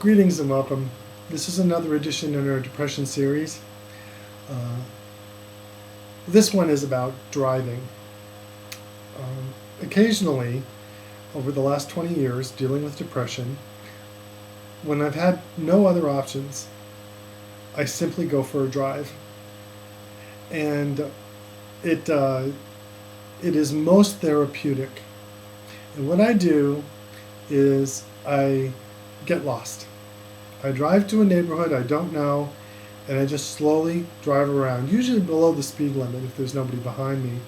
Greetings and welcome. This is another edition in our depression series. This one is about driving. Occasionally, over the last 20 years dealing with depression, when I've had no other options, I simply go for a drive. And it is most therapeutic. And what I do is I get lost. I drive to a neighborhood I don't know, and I just slowly drive around, usually below the speed limit if there's nobody behind me.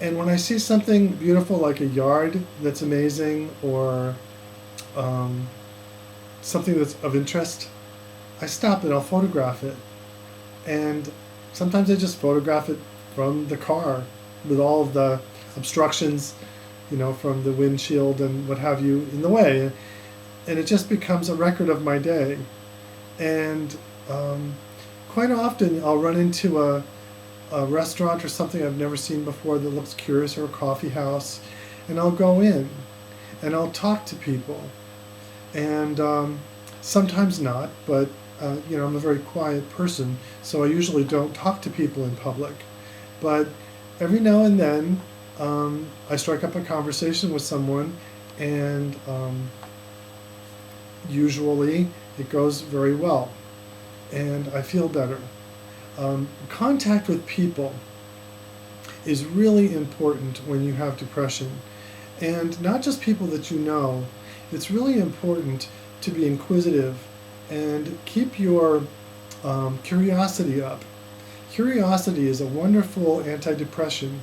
And when I see something beautiful like a yard that's amazing, or something that's of interest, I stop and I'll photograph it. And sometimes I just photograph it from the car with all of the obstructions, from the windshield and what have you in the way. And it just becomes a record of my day. And quite often I'll run into a restaurant or something I've never seen before that looks curious, or a coffee house, and I'll go in and I'll talk to people. And sometimes not, but I'm a very quiet person, so I usually don't talk to people in public. But every now and then I strike up a conversation with someone, and usually it goes very well, and I feel better. Contact with people is really important when you have depression, and not just people that you know. It's really important to be inquisitive and keep your curiosity up. Curiosity is a wonderful antidepressant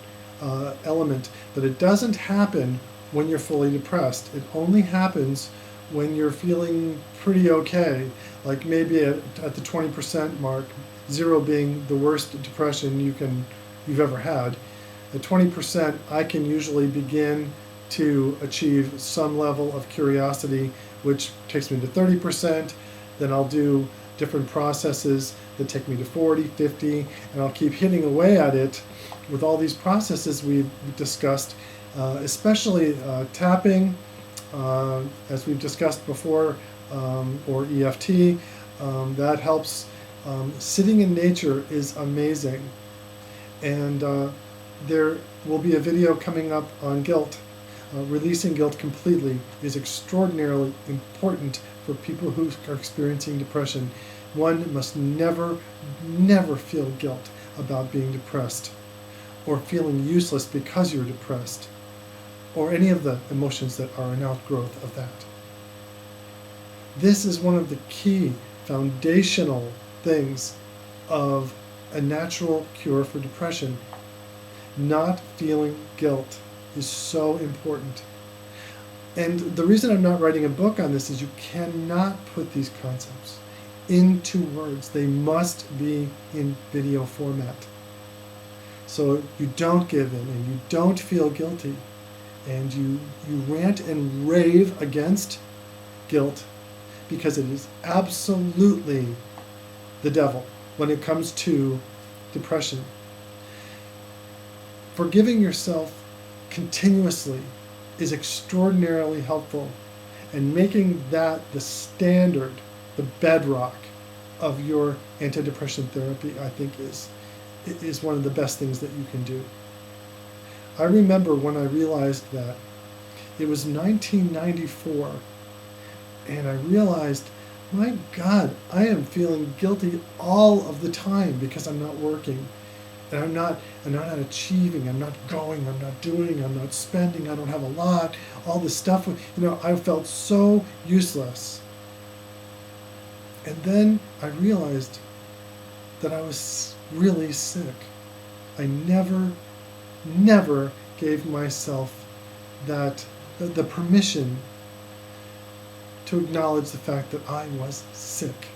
element, but it doesn't happen when you're fully depressed. It only happens when you're feeling pretty okay, like maybe at the 20% mark, 0 being the worst depression you've ever had. At 20%, I can usually begin to achieve some level of curiosity, which takes me to 30%. Then I'll do different processes that take me to 40, 50, and I'll keep hitting away at it with all these processes we've discussed, especially tapping, as we've discussed before, or EFT. That helps. Sitting in nature is amazing. And there will be a video coming up on guilt. Releasing guilt completely is extraordinarily important for people who are experiencing depression. One must never, never feel guilt about being depressed, or feeling useless because you're depressed, or any of the emotions that are an outgrowth of that. This is one of the key foundational things of a natural cure for depression. Not feeling guilt is so important. And the reason I'm not writing a book on this is you cannot put these concepts into words. They must be in video format. So you don't give in and you don't feel guilty, and you rant and rave against guilt, because it is absolutely the devil when it comes to depression. Forgiving yourself continuously is extraordinarily helpful, and making that the standard, the bedrock of your antidepressant therapy, I think is one of the best things that you can do. I remember when I realized that. It was 1994, and I realized, my God, I am feeling guilty all of the time because I'm not working. And I'm not achieving, I'm not going, I'm not doing, I'm not spending, I don't have a lot, all this stuff. I felt so useless. And then I realized that I was really sick. I never gave myself the permission to acknowledge the fact that I was sick,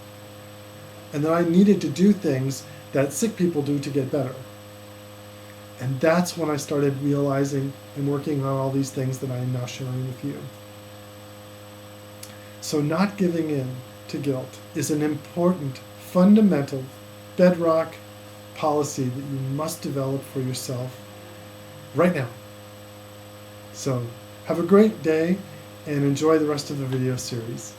and that I needed to do things that sick people do to get better. And that's when I started realizing and working on all these things that I am now sharing with you. So not giving in to guilt is an important, fundamental, bedrock policy that you must develop for yourself right now. So have a great day and enjoy the rest of the video series.